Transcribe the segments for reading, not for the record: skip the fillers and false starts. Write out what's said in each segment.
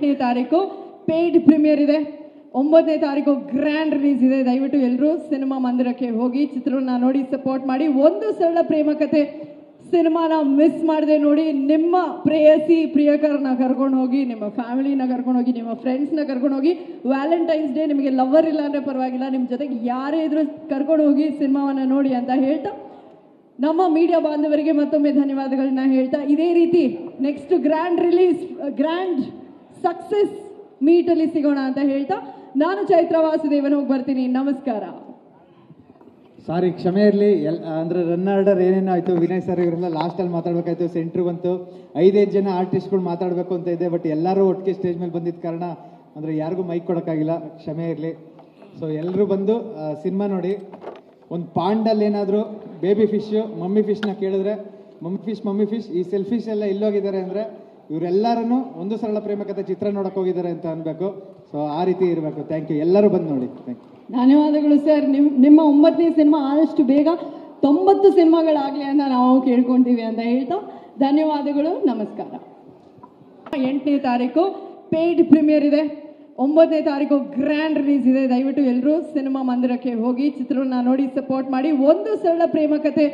8ನೇ ತಾರೀಕು paid premier ಇದೆ. 9ನೇ ತಾರೀಕು ಗ್ರ್ಯಾಂಡ್ ರಿಲೀಸ್ ಇದೆ. ದಯವಿಟ್ಟು ಎಲ್ಲರೂ ಸಿನಿಮಾ ಮಂದಿರಕ್ಕೆ ಹೋಗಿ ಚಿತ್ರವನ್ನು ನೋಡಿ ಸಪೋರ್ಟ್ ಮಾಡಿ. ಒಂದು ಸರಳ ಪ್ರೇಮ ಕಥೆ ಸಿನಿಮಾನ ಮಿಸ್ ಮಾಡದೆ ನೋಡಿ. ನಿಮ್ಮ ಪ್ರೇಯಸಿ ಪ್ರಿಯಕರನ್ನ ಕರ್ಕೊಂಡು ಹೋಗಿ, ನಿಮ್ಮ ಫ್ಯಾಮಿಲಿನ ಕರ್ಕೊಂಡು ಹೋಗಿ, ನಿಮ್ಮ ಫ್ರೆಂಡ್ಸ್ನ ಕರ್ಕೊಂಡು ಹೋಗಿ. ವ್ಯಾಲೆಂಟೈನ್ಸ್ ಡೇ ನಿಮಗೆ ಲವರ್ ಇಲ್ಲ ಅಂದರೆ ಪರವಾಗಿಲ್ಲ, ನಿಮ್ಮ ಜೊತೆಗೆ ಯಾರೇ ಇದ್ರೂ ಕರ್ಕೊಂಡು ಹೋಗಿ ಸಿನಿಮಾವನ್ನು ನೋಡಿ ಅಂತ ಹೇಳ್ತಾ, ನಮ್ಮ ಮೀಡಿಯಾ ಬಾಂಧವರಿಗೆ ಮತ್ತೊಮ್ಮೆ ಧನ್ಯವಾದಗಳನ್ನ ಹೇಳ್ತಾ, ಇದೇ ರೀತಿ next grand release, grand success ಮೀಟಲ್ಲಿ ಸಿಗೋಣ ಅಂತ ಹೇಳ್ತಾ, ನಾನು ಚೈತ್ರ ವಾಸುದೇವನ್ ಹೋಗಿ ಬರ್ತೀನಿ. ನಮಸ್ಕಾರ. ಸಾರಿ, ಕ್ಷಮೆ ಇರಲಿ. ಅಂದರೆ ರನ್ ಆರ್ಡರ್ ಏನೇನೋ ಆಯಿತು, ವಿನಯ್ ಸರ್ ಇವರೆಲ್ಲ ಲಾಸ್ಟಲ್ಲಿ ಮಾತಾಡಬೇಕಾಯ್ತು, ಸೆಂಟ್ರ್ ಬಂತು, 5 ಜನ ಆರ್ಟಿಸ್ಟ್ಗಳು ಮಾತಾಡಬೇಕು ಅಂತ ಇದೆ. ಬಟ್ ಎಲ್ಲರೂ ಒಟ್ಟಿಗೆ ಸ್ಟೇಜ್ ಮೇಲೆ ಬಂದಿದ್ದ ಕಾರಣ ಅಂದರೆ ಯಾರಿಗೂ ಮೈಕ್ ಕೊಡೋಕ್ಕಾಗಿಲ್ಲ, ಕ್ಷಮೆ ಇರಲಿ. ಸೊ ಎಲ್ಲರೂ ಬಂದು ಸಿನಿಮಾ ನೋಡಿ. ಒಂದು ಪಾಂಡಲ್ಲಿ ಏನಾದರೂ ಬೇಬಿ ಫಿಶ್ಶು ಮಮ್ಮಿ ಫಿಶ್ನ ಕೇಳಿದ್ರೆ ಮಮ್ಮಿ ಫಿಶ್ ಈ ಸೆಲ್ಫಿಶ್ ಎಲ್ಲ ಎಲ್ಲೋಗಿದ್ದಾರೆ ಅಂದರೆ ಇವರೆಲ್ಲರೂ ಒಂದು ಸರಳ ಪ್ರೇಮ ಕಥೆ ಚಿತ್ರ ನೋಡಕ್ಕೆ ಹೋಗಿದ್ದಾರೆ ಅಂತ ಅನ್ಬೇಕು. ಸೊ ಆ ರೀತಿ ಇರಬೇಕು. Thank you. ಎಲ್ಲರೂ ಬಂದು ನೋಡಿ. Thank you. ಧನ್ಯವಾದಗಳು ಸರ್. ನಿಮ್ಮ 9ನೇ ಸಿನಿಮಾ ಆದಷ್ಟು ಬೇಗ 90 ಸಿನಿಮಾಗಳಾಗಲಿ ಅಂತ ನಾವು ಕೇಳ್ಕೊಂತೀವಿ ಅಂತ ಹೇಳ್ತಾ ಧನ್ಯವಾದಗಳು. ನಮಸ್ಕಾರ. 8ನೇ ತಾರೀಕು ಪೇಯ್ಡ್ ಪ್ರೀಮಿಯರ್ ಇದೆ. 9ನೇ ತಾರೀಕು ಗ್ರ್ಯಾಂಡ್ ರಿಲೀಸ್ ಇದೆ. ದಯವಿಟ್ಟು ಎಲ್ಲರೂ ಸಿನಿಮಾ ಮಂದಿರಕ್ಕೆ ಹೋಗಿ ಚಿತ್ರವನ್ನು ನೋಡಿ ಸಪೋರ್ಟ್ ಮಾಡಿ. ಒಂದು ಸರಳ ಪ್ರೇಮ ಕಥೆ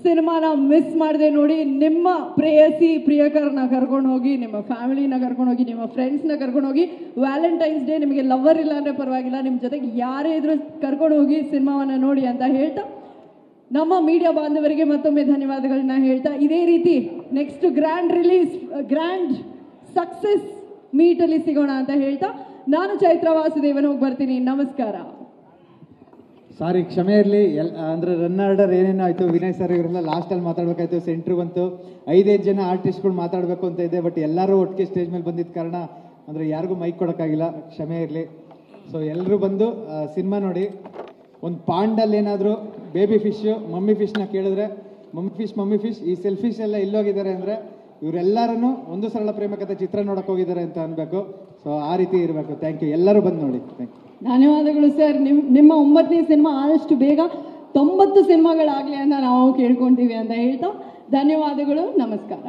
ಸಿನಿಮಾನ ಮಿಸ್ ಮಾಡದೆ ನೋಡಿ. ನಿಮ್ಮ ಪ್ರೇಯಸಿ ಪ್ರಿಯಕರನ್ನ ಕರ್ಕೊಂಡು ಹೋಗಿ, ನಿಮ್ಮ ಫ್ಯಾಮಿಲಿನ ಕರ್ಕೊಂಡು ಹೋಗಿ, ನಿಮ್ಮ ಫ್ರೆಂಡ್ಸ್ನ ಕರ್ಕೊಂಡು ಹೋಗಿ. ವ್ಯಾಲೆಂಟೈನ್ಸ್ ಡೇ ನಿಮಗೆ ಲವರ್ ಇಲ್ಲ ಅಂದರೆ ಪರವಾಗಿಲ್ಲ, ನಿಮ್ಮ ಜೊತೆಗೆ ಯಾರೇ ಇದ್ರೂ ಕರ್ಕೊಂಡು ಹೋಗಿ ಸಿನಿಮಾವನ್ನು ನೋಡಿ ಅಂತ ಹೇಳ್ತಾ, ನಮ್ಮ ಮೀಡಿಯಾ ಬಾಂಧವರಿಗೆ ಮತ್ತೊಮ್ಮೆ ಧನ್ಯವಾದಗಳನ್ನ ಹೇಳ್ತಾ, ಇದೇ ರೀತಿ next grand release, grand success ಮೀಟಲ್ಲಿ ಸಿಗೋಣ ಅಂತ ಹೇಳ್ತಾ, ನಾನು ಚೈತ್ರ ವಾಸುದೇವನ್ ಹೋಗಿ ಬರ್ತೀನಿ. ನಮಸ್ಕಾರ. ಸಾರಿ, ಕ್ಷಮೆ ಇರಲಿ. ಅಂದರೆ ರನ್ ಆರ್ಡರ್ ಏನೇನೋ ಆಯಿತು, ವಿನಯ್ ಸರ್ ಇವರೆಲ್ಲ ಲಾಸ್ಟಲ್ಲಿ ಮಾತಾಡಬೇಕಾಯ್ತು, ಸೆಂಟ್ರ್ ಬಂತು, 5 ಜನ ಆರ್ಟಿಸ್ಟ್ಗಳು ಮಾತಾಡಬೇಕು ಅಂತ ಇದೆ. ಬಟ್ ಎಲ್ಲರೂ ಒಟ್ಟಿಗೆ ಸ್ಟೇಜ್ ಮೇಲೆ ಬಂದಿದ್ದ ಕಾರಣ ಅಂದರೆ ಯಾರಿಗೂ ಮೈಕ್ ಕೊಡೋಕ್ಕಾಗಿಲ್ಲ, ಕ್ಷಮೆ ಇರಲಿ. ಸೊ ಎಲ್ಲರೂ ಬಂದು ಸಿನಿಮಾ ನೋಡಿ. ಒಂದು ಪಾಂಡಲ್ಲಿ ಏನಾದರೂ ಬೇಬಿ ಫಿಶ್ಶು ಮಮ್ಮಿ ಫಿಶ್ನ ಕೇಳಿದ್ರೆ ಮಮ್ಮಿ ಫಿಶ್ ಈ ಸೆಲ್ಫಿಶ್ ಎಲ್ಲ ಎಲ್ಲೋಗಿದ್ದಾರೆ ಅಂದರೆ ಇವರೆಲ್ಲರೂ ಒಂದು ಸರಳ ಪ್ರೇಮ ಕಥೆ ಚಿತ್ರ ನೋಡಕ್ಕೆ ಹೋಗಿದ್ದಾರೆ ಅಂತ ಅನ್ಬೇಕು. ಸೊ ಆ ರೀತಿ ಇರಬೇಕು. Thank you. ಎಲ್ಲರೂ ಬಂದು ನೋಡಿ. Thank you. ಧನ್ಯವಾದಗಳು ಸರ್. ನಿಮ್ಮ 9ನೇ ಸಿನಿಮಾ ಆದಷ್ಟು ಬೇಗ 90 ಸಿನಿಮಾಗಳಾಗಲಿ ಅಂತ ನಾವು ಕೇಳ್ಕೊಂತೀವಿ ಅಂತ ಹೇಳ್ತಾ ಧನ್ಯವಾದಗಳು. ನಮಸ್ಕಾರ.